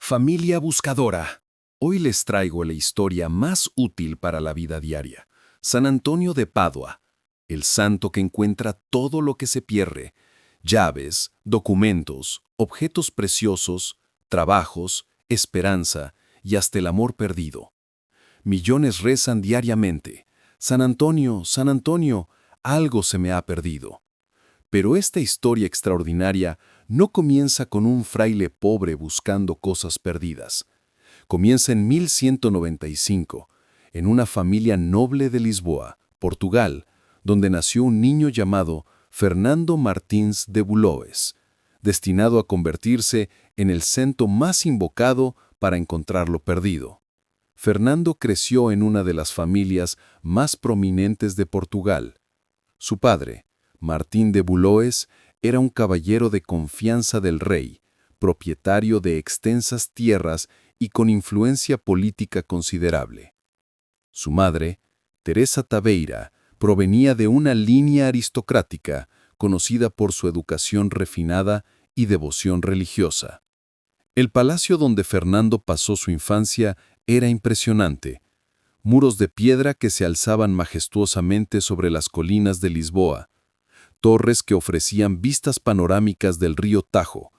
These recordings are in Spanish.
Familia buscadora. Hoy les traigo la historia más útil para la vida diaria. San Antonio de Padua, el santo que encuentra todo lo que se pierde: llaves, documentos, objetos preciosos, trabajos, esperanza y hasta el amor perdido. Millones rezan diariamente: San Antonio, algo se me ha perdido. Pero esta historia extraordinaria no comienza con un fraile pobre buscando cosas perdidas. Comienza en 1195, en una familia noble de Lisboa, Portugal, donde nació un niño llamado Fernando Martins de Bulloes, destinado a convertirse en el santo más invocado para encontrar lo perdido. Fernando creció en una de las familias más prominentes de Portugal. Su padre, Martín de Bulloes, era un caballero de confianza del rey, propietario de extensas tierras y con influencia política considerable. Su madre, Teresa Taveira, provenía de una línea aristocrática conocida por su educación refinada y devoción religiosa. El palacio donde Fernando pasó su infancia era impresionante: muros de piedra que se alzaban majestuosamente sobre las colinas de Lisboa, torres que ofrecían vistas panorámicas del río Tajo,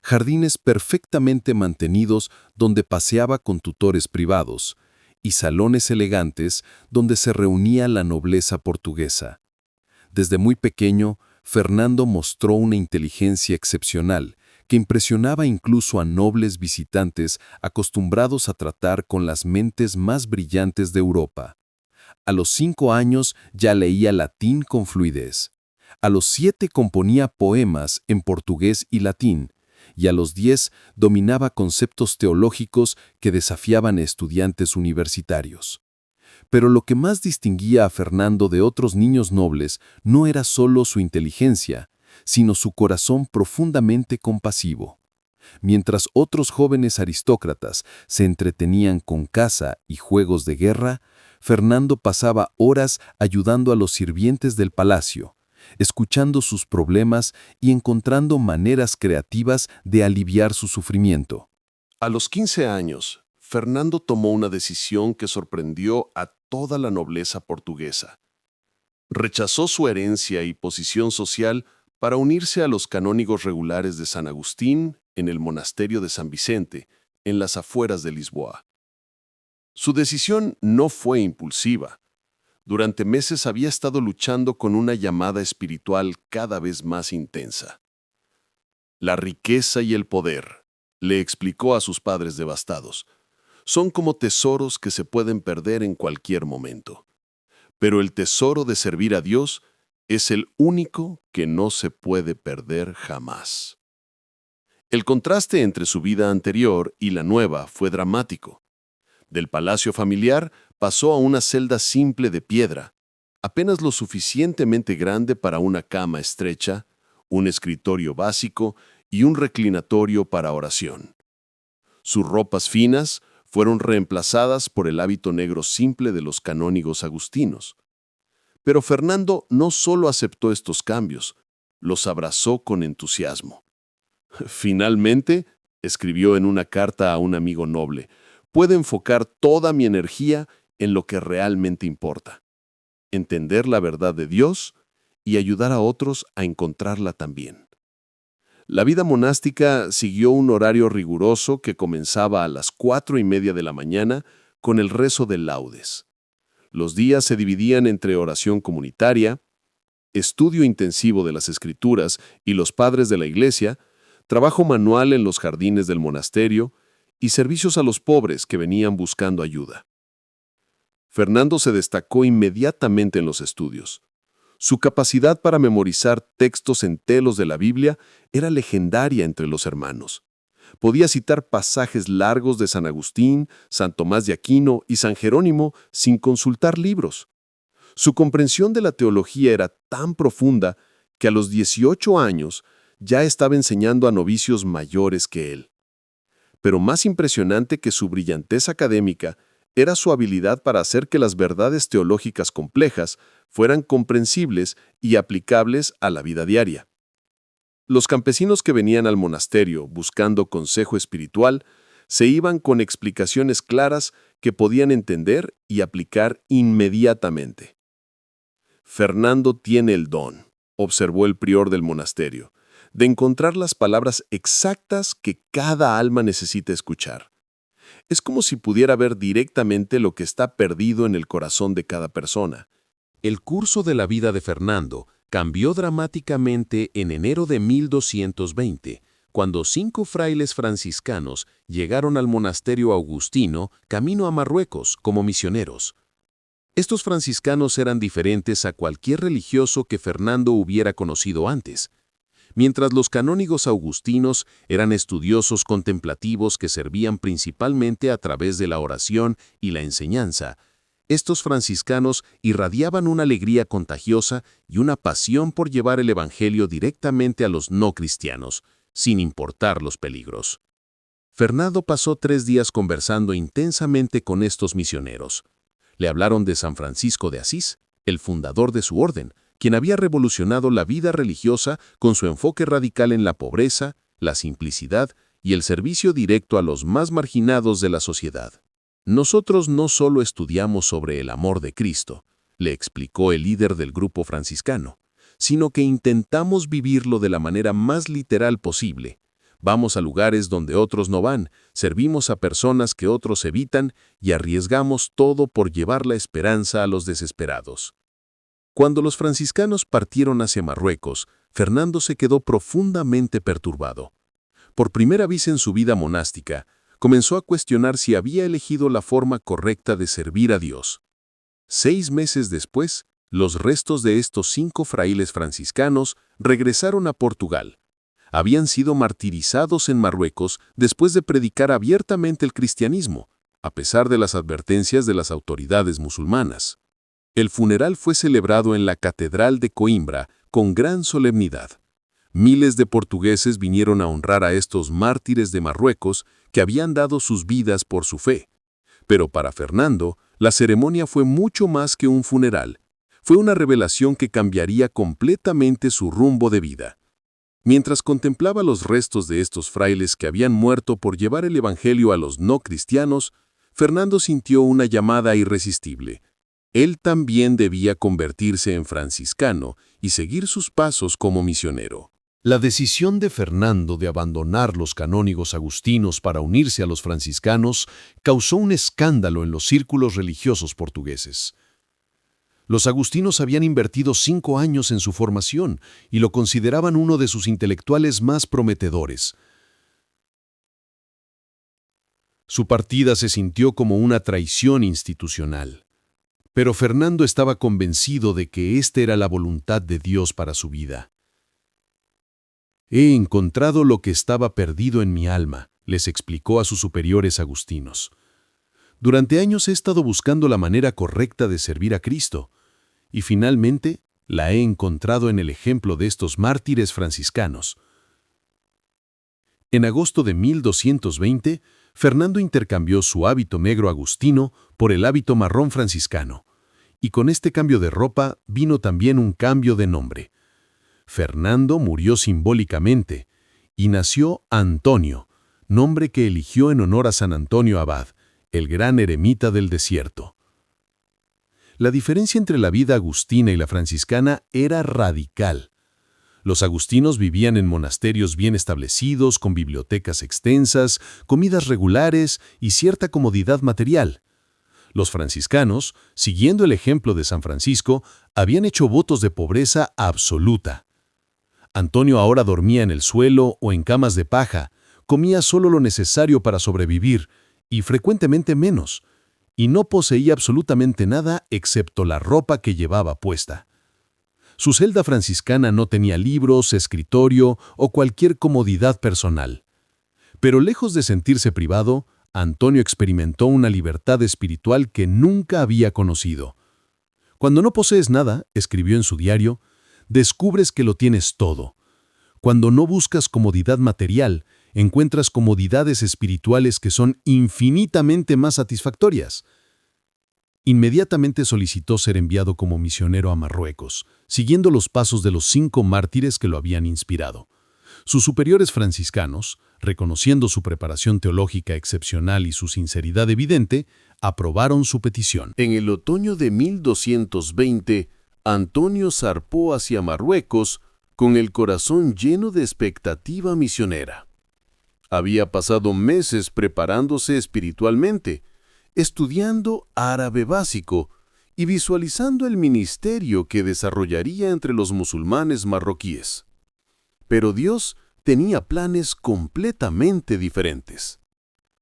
jardines perfectamente mantenidos donde paseaba con tutores privados, y salones elegantes donde se reunía la nobleza portuguesa. Desde muy pequeño, Fernando mostró una inteligencia excepcional que impresionaba incluso a nobles visitantes acostumbrados a tratar con las mentes más brillantes de Europa. A los 5 años ya leía latín con fluidez. A los 7 componía poemas en portugués y latín, y a los 10 dominaba conceptos teológicos que desafiaban a estudiantes universitarios. Pero lo que más distinguía a Fernando de otros niños nobles no era solo su inteligencia, sino su corazón profundamente compasivo. Mientras otros jóvenes aristócratas se entretenían con caza y juegos de guerra, Fernando pasaba horas ayudando a los sirvientes del palacio, escuchando sus problemas y encontrando maneras creativas de aliviar su sufrimiento. A los 15 años, Fernando tomó una decisión que sorprendió a toda la nobleza portuguesa. Rechazó su herencia y posición social para unirse a los canónigos regulares de San Agustín en el monasterio de San Vicente, en las afueras de Lisboa. Su decisión no fue impulsiva. Durante meses había estado luchando con una llamada espiritual cada vez más intensa. La riqueza y el poder, le explicó a sus padres devastados, son como tesoros que se pueden perder en cualquier momento. Pero el tesoro de servir a Dios es el único que no se puede perder jamás. El contraste entre su vida anterior y la nueva fue dramático. Del palacio familiar pasó a una celda simple de piedra, apenas lo suficientemente grande para una cama estrecha, un escritorio básico y un reclinatorio para oración. Sus ropas finas fueron reemplazadas por el hábito negro simple de los canónigos agustinos. Pero Fernando no solo aceptó estos cambios, los abrazó con entusiasmo. Finalmente, escribió en una carta a un amigo noble, puedo enfocar toda mi energía en lo que realmente importa: entender la verdad de Dios y ayudar a otros a encontrarla también. La vida monástica siguió un horario riguroso que comenzaba a las 4:30 de la mañana con el rezo de laudes. Los días se dividían entre oración comunitaria, estudio intensivo de las Escrituras y los padres de la iglesia, trabajo manual en los jardines del monasterio y servicios a los pobres que venían buscando ayuda. Fernando se destacó inmediatamente en los estudios. Su capacidad para memorizar textos enteros de la Biblia era legendaria entre los hermanos. Podía citar pasajes largos de San Agustín, San Tomás de Aquino y San Jerónimo sin consultar libros. Su comprensión de la teología era tan profunda que a los 18 años ya estaba enseñando a novicios mayores que él. Pero más impresionante que su brillantez académica era su habilidad para hacer que las verdades teológicas complejas fueran comprensibles y aplicables a la vida diaria. Los campesinos que venían al monasterio buscando consejo espiritual Se iban con explicaciones claras que podían entender y aplicar inmediatamente. Fernando tiene el don, observó el prior del monasterio, de encontrar las palabras exactas que cada alma necesita escuchar. Es como si pudiera ver directamente lo que está perdido en el corazón de cada persona. El curso de la vida de Fernando cambió dramáticamente en enero de 1220, cuando 5 frailes franciscanos llegaron al monasterio agustino camino a Marruecos como misioneros. Estos franciscanos eran diferentes a cualquier religioso que Fernando hubiera conocido antes. Mientras los canónigos agustinos eran estudiosos contemplativos que servían principalmente a través de la oración y la enseñanza, estos franciscanos irradiaban una alegría contagiosa y una pasión por llevar el evangelio directamente a los no cristianos, sin importar los peligros. Fernando pasó 3 días conversando intensamente con estos misioneros. Le hablaron de San Francisco de Asís, el fundador de su orden, quien había revolucionado la vida religiosa con su enfoque radical en la pobreza, la simplicidad y el servicio directo a los más marginados de la sociedad. Nosotros no solo estudiamos sobre el amor de Cristo, le explicó el líder del grupo franciscano, sino que intentamos vivirlo de la manera más literal posible. Vamos a lugares donde otros no van, servimos a personas que otros evitan y arriesgamos todo por llevar la esperanza a los desesperados. Cuando los franciscanos partieron hacia Marruecos, Fernando se quedó profundamente perturbado. Por primera vez en su vida monástica, comenzó a cuestionar si había elegido la forma correcta de servir a Dios. 6 meses después, los restos de estos 5 frailes franciscanos regresaron a Portugal. Habían sido martirizados en Marruecos después de predicar abiertamente el cristianismo, a pesar de las advertencias de las autoridades musulmanas. El funeral fue celebrado en la Catedral de Coimbra con gran solemnidad. Miles de portugueses vinieron a honrar a estos mártires de Marruecos que habían dado sus vidas por su fe. Pero para Fernando, la ceremonia fue mucho más que un funeral. Fue una revelación que cambiaría completamente su rumbo de vida. Mientras contemplaba los restos de estos frailes que habían muerto por llevar el evangelio a los no cristianos, Fernando sintió una llamada irresistible. Él también debía convertirse en franciscano y seguir sus pasos como misionero. La decisión de Fernando de abandonar los canónigos agustinos para unirse a los franciscanos causó un escándalo en los círculos religiosos portugueses. Los agustinos habían invertido 5 años en su formación y lo consideraban uno de sus intelectuales más prometedores. Su partida se sintió como una traición institucional. Pero Fernando estaba convencido de que esta era la voluntad de Dios para su vida. He encontrado lo que estaba perdido en mi alma, les explicó a sus superiores agustinos. Durante años he estado buscando la manera correcta de servir a Cristo, y finalmente la he encontrado en el ejemplo de estos mártires franciscanos. En agosto de 1220, Fernando intercambió su hábito negro agustino por el hábito marrón franciscano, y con este cambio de ropa vino también un cambio de nombre. Fernando murió simbólicamente y nació Antonio, nombre que eligió en honor a San Antonio Abad, el gran eremita del desierto. La diferencia entre la vida agustina y la franciscana era radical. Los agustinos vivían en monasterios bien establecidos, con bibliotecas extensas, comidas regulares y cierta comodidad material. Los franciscanos, siguiendo el ejemplo de San Francisco, habían hecho votos de pobreza absoluta. Antonio ahora dormía en el suelo o en camas de paja, comía solo lo necesario para sobrevivir, y frecuentemente menos, y no poseía absolutamente nada excepto la ropa que llevaba puesta. Su celda franciscana no tenía libros, escritorio o cualquier comodidad personal. Pero lejos de sentirse privado, Antonio experimentó una libertad espiritual que nunca había conocido. Cuando no posees nada, escribió en su diario, descubres que lo tienes todo. Cuando no buscas comodidad material, encuentras comodidades espirituales que son infinitamente más satisfactorias. Inmediatamente solicitó ser enviado como misionero a Marruecos, siguiendo los pasos de los 5 mártires que lo habían inspirado. Sus superiores franciscanos, reconociendo su preparación teológica excepcional y su sinceridad evidente, aprobaron su petición. En el otoño de 1220, Antonio zarpó hacia Marruecos con el corazón lleno de expectativa misionera. Había pasado meses preparándose espiritualmente, estudiando árabe básico y visualizando el ministerio que desarrollaría entre los musulmanes marroquíes. Pero Dios tenía planes completamente diferentes.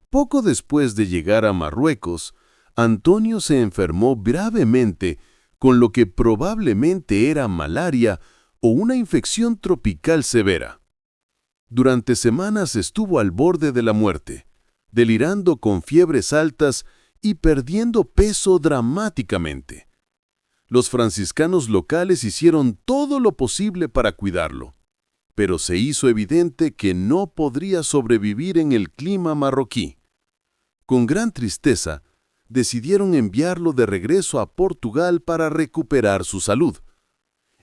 Poco después de llegar a Marruecos, Antonio se enfermó gravemente con lo que probablemente era malaria o una infección tropical severa. Durante semanas estuvo al borde de la muerte, delirando con fiebres altas y perdiendo peso dramáticamente. Los franciscanos locales hicieron todo lo posible para cuidarlo, pero se hizo evidente que no podría sobrevivir en el clima marroquí. Con gran tristeza, decidieron enviarlo de regreso a Portugal para recuperar su salud.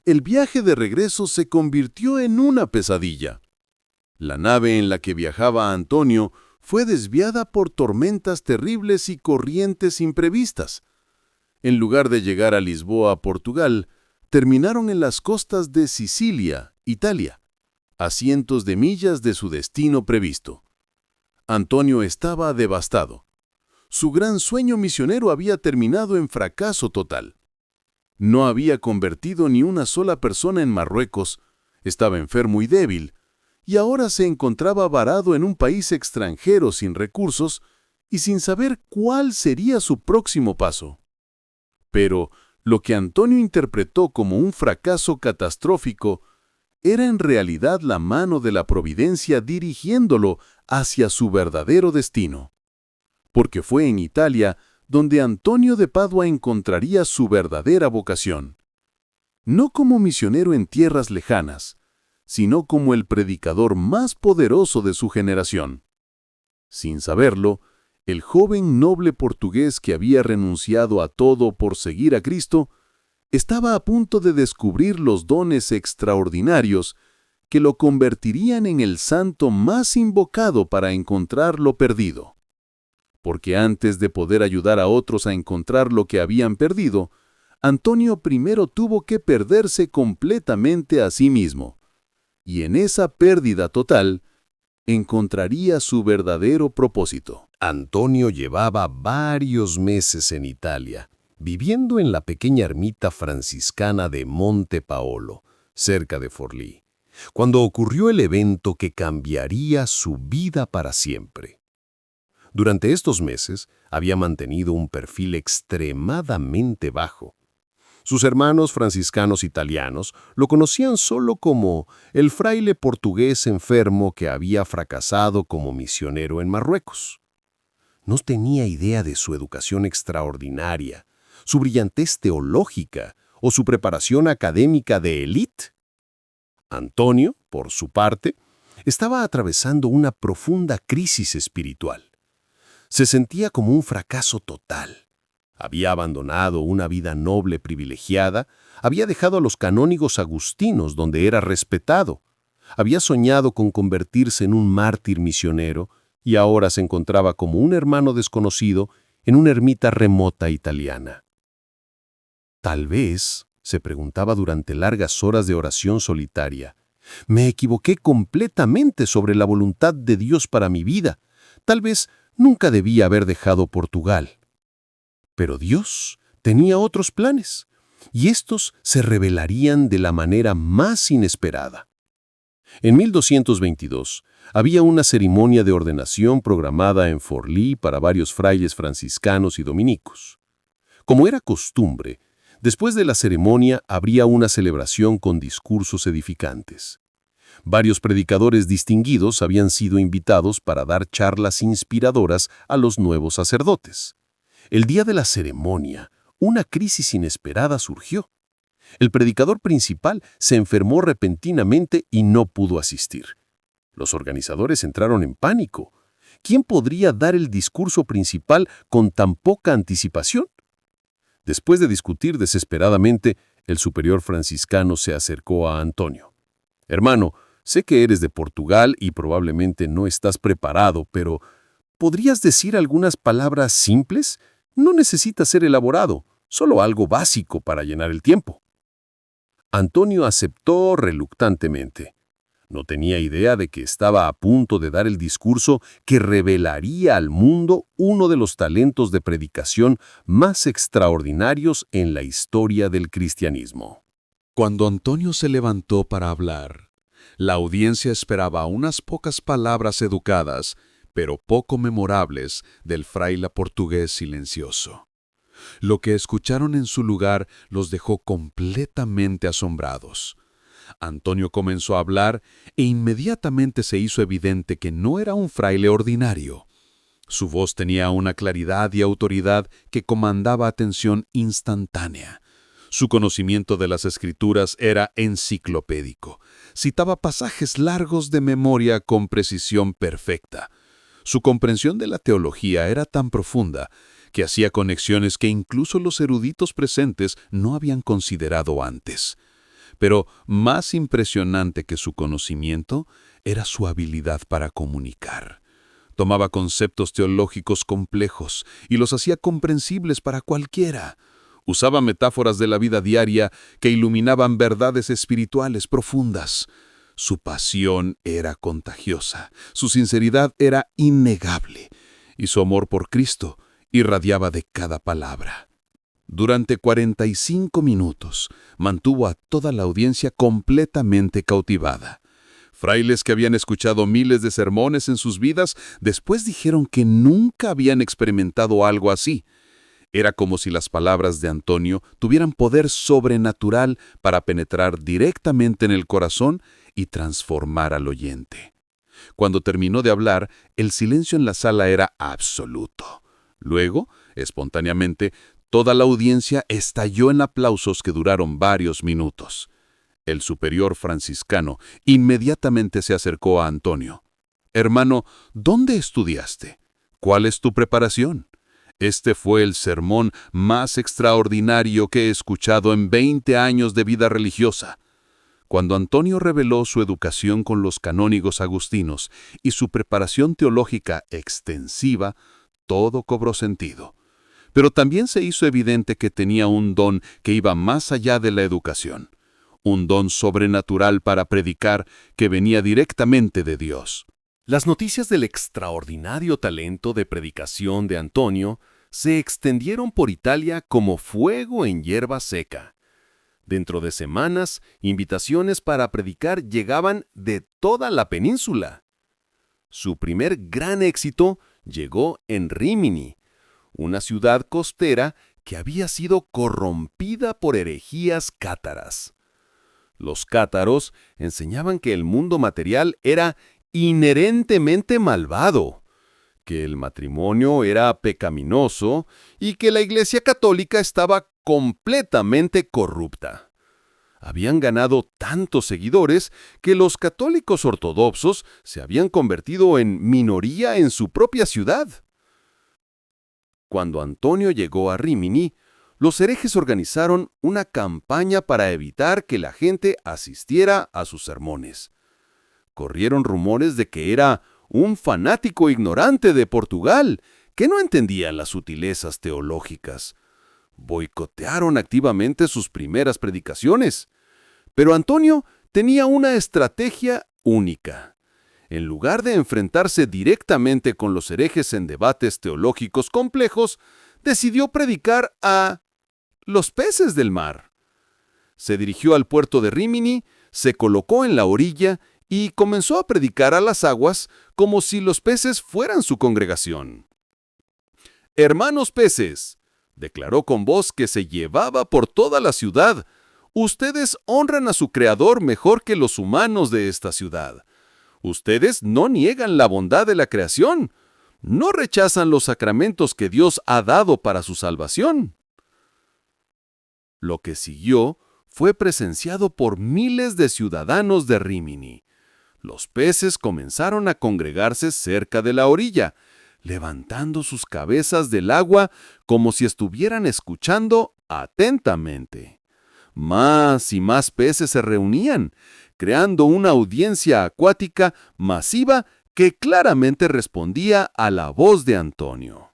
El viaje de regreso se convirtió en una pesadilla. La nave en la que viajaba Antonio fue desviada por tormentas terribles y corrientes imprevistas. En lugar de llegar a Lisboa, Portugal, terminaron en las costas de Sicilia, Italia, a cientos de millas de su destino previsto. Antonio estaba devastado. Su gran sueño misionero había terminado en fracaso total. No había convertido ni una sola persona en Marruecos, estaba enfermo y débil, y ahora se encontraba varado en un país extranjero sin recursos y sin saber cuál sería su próximo paso. Pero lo que Antonio interpretó como un fracaso catastrófico era en realidad la mano de la providencia dirigiéndolo hacia su verdadero destino. Porque fue en Italia donde Antonio de Padua encontraría su verdadera vocación. No como misionero en tierras lejanas, sino como el predicador más poderoso de su generación. Sin saberlo, el joven noble portugués que había renunciado a todo por seguir a Cristo, estaba a punto de descubrir los dones extraordinarios que lo convertirían en el santo más invocado para encontrar lo perdido. Porque antes de poder ayudar a otros a encontrar lo que habían perdido, Antonio primero tuvo que perderse completamente a sí mismo. Y en esa pérdida total, encontraría su verdadero propósito. Antonio llevaba varios meses en Italia, viviendo en la pequeña ermita franciscana de Monte Paolo, cerca de Forlì, cuando ocurrió el evento que cambiaría su vida para siempre. Durante estos meses había mantenido un perfil extremadamente bajo. Sus hermanos franciscanos italianos lo conocían solo como el fraile portugués enfermo que había fracasado como misionero en Marruecos. No tenía idea de su educación extraordinaria, su brillantez teológica o su preparación académica de élite. Antonio, por su parte, estaba atravesando una profunda crisis espiritual. Se sentía como un fracaso total. Había abandonado una vida noble privilegiada, había dejado a los canónigos agustinos donde era respetado, había soñado con convertirse en un mártir misionero y ahora se encontraba como un hermano desconocido en una ermita remota italiana. Tal vez, se preguntaba durante largas horas de oración solitaria, me equivoqué completamente sobre la voluntad de Dios para mi vida. Tal vez nunca debía haber dejado Portugal. Pero Dios tenía otros planes, y estos se revelarían de la manera más inesperada. En 1222 había una ceremonia de ordenación programada en Forlì para varios frailes franciscanos y dominicos. Como era costumbre, después de la ceremonia habría una celebración con discursos edificantes. Varios predicadores distinguidos habían sido invitados para dar charlas inspiradoras a los nuevos sacerdotes. El día de la ceremonia, una crisis inesperada surgió. El predicador principal se enfermó repentinamente y no pudo asistir. Los organizadores entraron en pánico. ¿Quién podría dar el discurso principal con tan poca anticipación? Después de discutir desesperadamente, el superior franciscano se acercó a Antonio. «Hermano, Sé que eres de Portugal y probablemente no estás preparado, pero ¿podrías decir algunas palabras simples? No necesita ser elaborado, solo algo básico para llenar el tiempo. Antonio aceptó reluctantemente. No tenía idea de que estaba a punto de dar el discurso que revelaría al mundo uno de los talentos de predicación más extraordinarios en la historia del cristianismo. Cuando Antonio se levantó para hablar, la audiencia esperaba unas pocas palabras educadas, pero poco memorables, del fraile portugués silencioso. Lo que escucharon en su lugar los dejó completamente asombrados. Antonio comenzó a hablar e inmediatamente se hizo evidente que no era un fraile ordinario. Su voz tenía una claridad y autoridad que comandaba atención instantánea. Su conocimiento de las Escrituras era enciclopédico. Citaba pasajes largos de memoria con precisión perfecta. Su comprensión de la teología era tan profunda que hacía conexiones que incluso los eruditos presentes no habían considerado antes. Pero más impresionante que su conocimiento era su habilidad para comunicar. Tomaba conceptos teológicos complejos y los hacía comprensibles para cualquiera. Usaba metáforas de la vida diaria que iluminaban verdades espirituales profundas. Su pasión era contagiosa, su sinceridad era innegable, y su amor por Cristo irradiaba de cada palabra. Durante 45 minutos mantuvo a toda la audiencia completamente cautivada. Frailes que habían escuchado miles de sermones en sus vidas después dijeron que nunca habían experimentado algo así. Era como si las palabras de Antonio tuvieran poder sobrenatural para penetrar directamente en el corazón y transformar al oyente. Cuando terminó de hablar, el silencio en la sala era absoluto. Luego, espontáneamente, toda la audiencia estalló en aplausos que duraron varios minutos. El superior franciscano inmediatamente se acercó a Antonio. «Hermano, ¿dónde estudiaste? ¿Cuál es tu preparación? Este fue el sermón más extraordinario que he escuchado en 20 años de vida religiosa». Cuando Antonio reveló su educación con los canónigos agustinos y su preparación teológica extensiva, todo cobró sentido. Pero también se hizo evidente que tenía un don que iba más allá de la educación, un don sobrenatural para predicar que venía directamente de Dios. Las noticias del extraordinario talento de predicación de Antonio se extendieron por Italia como fuego en hierba seca. Dentro de semanas, invitaciones para predicar llegaban de toda la península. Su primer gran éxito llegó en Rímini, una ciudad costera que había sido corrompida por herejías cátaras. Los cátaros enseñaban que el mundo material era inherentemente malvado, que el matrimonio era pecaminoso y que la Iglesia Católica estaba completamente corrupta. Habían ganado tantos seguidores que los católicos ortodoxos se habían convertido en minoría en su propia ciudad. Cuando Antonio llegó a Rímini, los herejes organizaron una campaña para evitar que la gente asistiera a sus sermones. Corrieron rumores de que era un fanático ignorante de Portugal, que no entendía las sutilezas teológicas. Boicotearon activamente sus primeras predicaciones. Pero Antonio tenía una estrategia única. En lugar de enfrentarse directamente con los herejes en debates teológicos complejos, decidió predicar a los peces del mar. Se dirigió al puerto de Rímini, se colocó en la orilla y comenzó a predicar a las aguas como si los peces fueran su congregación. «Hermanos peces», declaró con voz que se llevaba por toda la ciudad, «ustedes honran a su Creador mejor que los humanos de esta ciudad. Ustedes no niegan la bondad de la creación, no rechazan los sacramentos que Dios ha dado para su salvación». Lo que siguió fue presenciado por miles de ciudadanos de Rímini. Los peces comenzaron a congregarse cerca de la orilla, levantando sus cabezas del agua como si estuvieran escuchando atentamente. Más y más peces se reunían, creando una audiencia acuática masiva que claramente respondía a la voz de Antonio.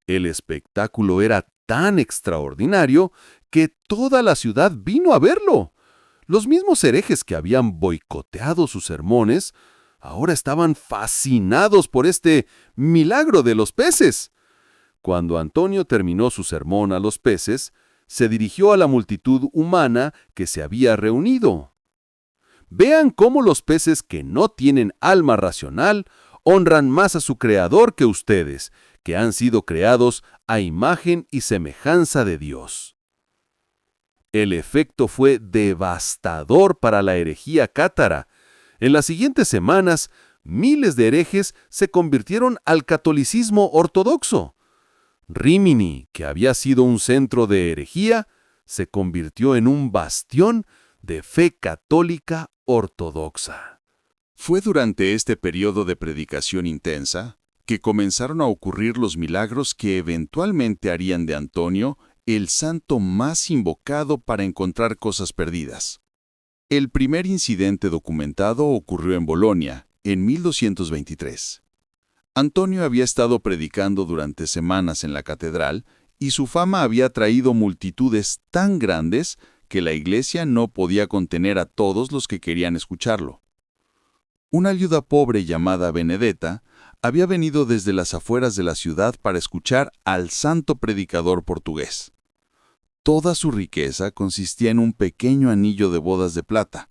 El espectáculo era tan extraordinario que toda la ciudad vino a verlo. Los mismos herejes que habían boicoteado sus sermones ahora estaban fascinados por este milagro de los peces. Cuando Antonio terminó su sermón a los peces, se dirigió a la multitud humana que se había reunido. Vean cómo los peces que no tienen alma racional honran más a su Creador que ustedes, que han sido creados a imagen y semejanza de Dios. El efecto fue devastador para la herejía cátara. En las siguientes semanas, miles de herejes se convirtieron al catolicismo ortodoxo. Rímini, que había sido un centro de herejía, se convirtió en un bastión de fe católica ortodoxa. Fue durante este periodo de predicación intensa que comenzaron a ocurrir los milagros que eventualmente harían de Antonio el santo más invocado para encontrar cosas perdidas. El primer incidente documentado ocurrió en Bolonia, en 1223. Antonio había estado predicando durante semanas en la catedral y su fama había traído multitudes tan grandes que la iglesia no podía contener a todos los que querían escucharlo. Una viuda pobre llamada Benedetta había venido desde las afueras de la ciudad para escuchar al santo predicador portugués. Toda su riqueza consistía en un pequeño anillo de bodas de plata,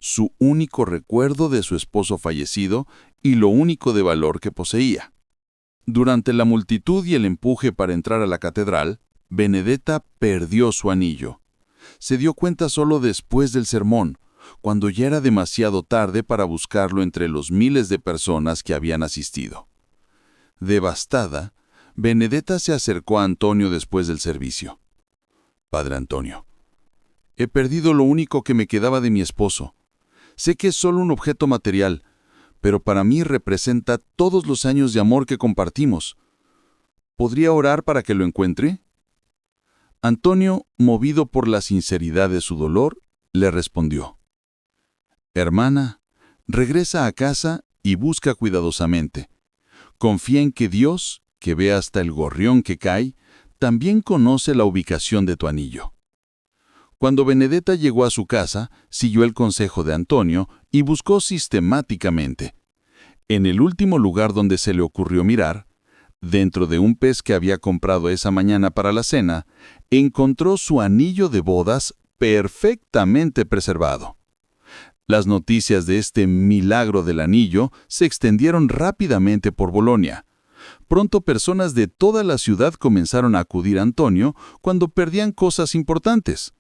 su único recuerdo de su esposo fallecido y lo único de valor que poseía. Durante la multitud y el empuje para entrar a la catedral, Benedetta perdió su anillo. Se dio cuenta solo después del sermón, cuando ya era demasiado tarde para buscarlo entre los miles de personas que habían asistido. Devastada, Benedetta se acercó a Antonio después del servicio. «Padre Antonio, he perdido lo único que me quedaba de mi esposo. Sé que es solo un objeto material, pero para mí representa todos los años de amor que compartimos. ¿Podría orar para que lo encuentre?» Antonio, movido por la sinceridad de su dolor, le respondió: «Hermana, regresa a casa y busca cuidadosamente. Confía en que Dios, que ve hasta el gorrión que cae, también conoce la ubicación de tu anillo». Cuando Benedetta llegó a su casa, siguió el consejo de Antonio y buscó sistemáticamente. En el último lugar donde se le ocurrió mirar, dentro de un pez que había comprado esa mañana para la cena, encontró su anillo de bodas perfectamente preservado. Las noticias de este milagro del anillo se extendieron rápidamente por Bolonia. Pronto personas de toda la ciudad comenzaron a acudir a Antonio cuando perdían cosas importantes.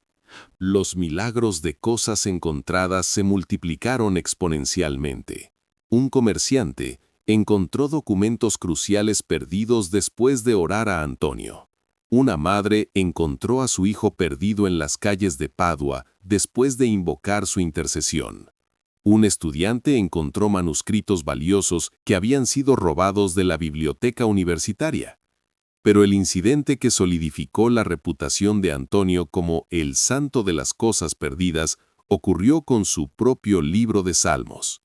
Los milagros de cosas encontradas se multiplicaron exponencialmente. Un comerciante encontró documentos cruciales perdidos después de orar a Antonio. Una madre encontró a su hijo perdido en las calles de Padua después de invocar su intercesión. Un estudiante encontró manuscritos valiosos que habían sido robados de la biblioteca universitaria. Pero el incidente que solidificó la reputación de Antonio como el santo de las cosas perdidas ocurrió con su propio libro de Salmos.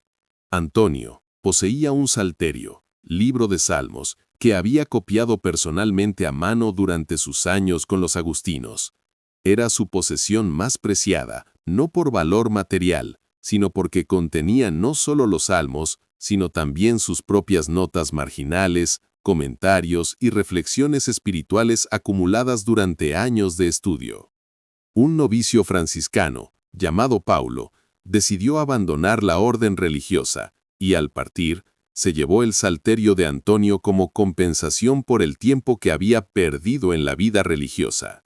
Antonio poseía un salterio, libro de Salmos, que había copiado personalmente a mano durante sus años con los agustinos. Era su posesión más preciada, no por valor material, sino porque contenía no solo los salmos, sino también sus propias notas marginales, comentarios y reflexiones espirituales acumuladas durante años de estudio. Un novicio franciscano, llamado Paulo, decidió abandonar la orden religiosa y, al partir, se llevó el salterio de Antonio como compensación por el tiempo que había perdido en la vida religiosa.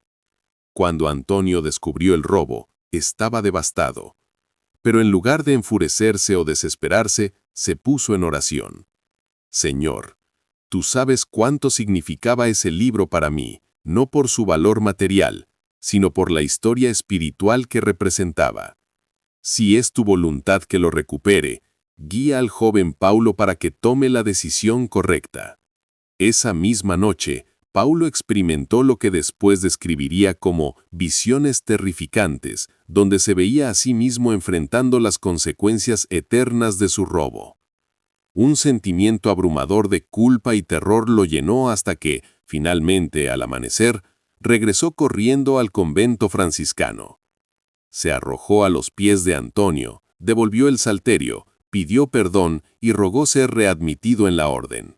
Cuando Antonio descubrió el robo, estaba devastado. Pero en lugar de enfurecerse o desesperarse, se puso en oración. «Señor, tú sabes cuánto significaba ese libro para mí, no por su valor material, sino por la historia espiritual que representaba. Si es tu voluntad que lo recupere, guía al joven Paulo para que tome la decisión correcta». Esa misma noche, Paulo experimentó lo que después describiría como visiones terrificantes, donde se veía a sí mismo enfrentando las consecuencias eternas de su robo. Un sentimiento abrumador de culpa y terror lo llenó hasta que, finalmente, al amanecer, regresó corriendo al convento franciscano. Se arrojó a los pies de Antonio, devolvió el salterio, pidió perdón y rogó ser readmitido en la orden.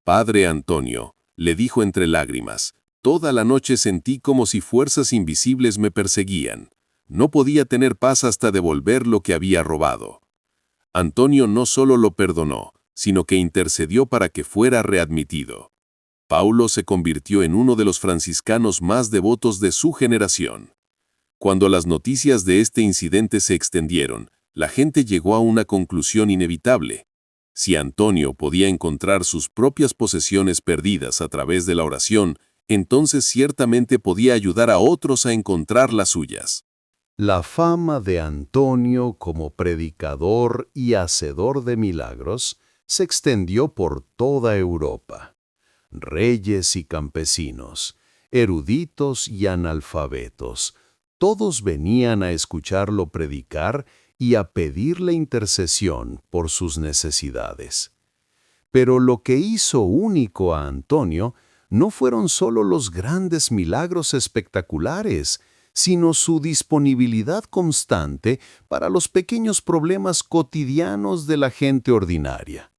«Padre Antonio», le dijo entre lágrimas, «toda la noche sentí como si fuerzas invisibles me perseguían. No podía tener paz hasta devolver lo que había robado». Antonio no solo lo perdonó, sino que intercedió para que fuera readmitido. Paulo se convirtió en uno de los franciscanos más devotos de su generación. Cuando las noticias de este incidente se extendieron, la gente llegó a una conclusión inevitable. Si Antonio podía encontrar sus propias posesiones perdidas a través de la oración, entonces ciertamente podía ayudar a otros a encontrar las suyas. La fama de Antonio como predicador y hacedor de milagros se extendió por toda Europa. Reyes y campesinos, eruditos y analfabetos, todos venían a escucharlo predicar y a pedirle intercesión por sus necesidades. Pero lo que hizo único a Antonio no fueron solo los grandes milagros espectaculares, sino su disponibilidad constante para los pequeños problemas cotidianos de la gente ordinaria.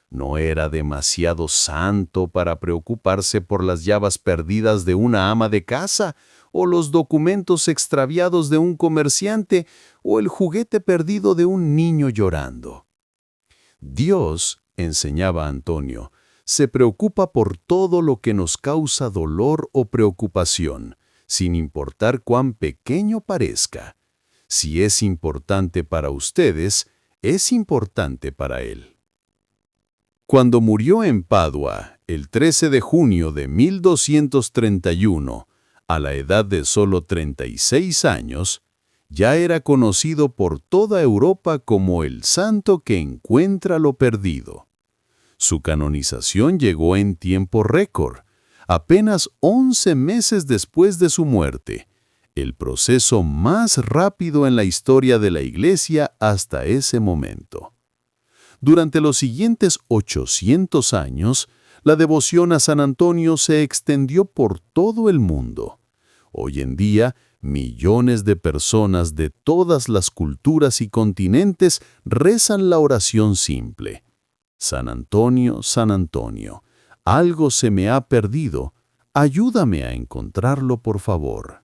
No era demasiado santo para preocuparse por las llaves perdidas de una ama de casa, o los documentos extraviados de un comerciante, o el juguete perdido de un niño llorando. Dios, enseñaba Antonio, se preocupa por todo lo que nos causa dolor o preocupación, sin importar cuán pequeño parezca. Si es importante para ustedes, es importante para Él. Cuando murió en Padua, el 13 de junio de 1231, a la edad de solo 36 años, ya era conocido por toda Europa como el santo que encuentra lo perdido. Su canonización llegó en tiempo récord, apenas 11 meses después de su muerte, el proceso más rápido en la historia de la Iglesia hasta ese momento. Durante los siguientes 800 años, la devoción a San Antonio se extendió por todo el mundo. Hoy en día, millones de personas de todas las culturas y continentes rezan la oración simple. San Antonio, algo se me ha perdido, ayúdame a encontrarlo, por favor.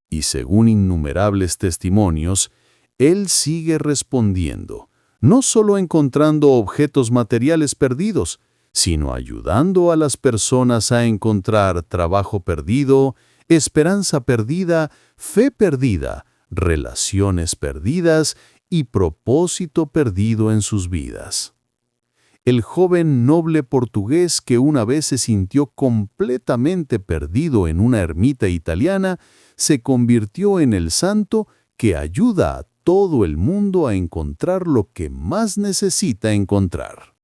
Y según innumerables testimonios, él sigue respondiendo, no solo encontrando objetos materiales perdidos, sino ayudando a las personas a encontrar trabajo perdido, esperanza perdida, fe perdida, relaciones perdidas y propósito perdido en sus vidas. El joven noble portugués que una vez se sintió completamente perdido en una ermita italiana, se convirtió en el santo que ayuda a todo el mundo a encontrar lo que más necesita encontrar.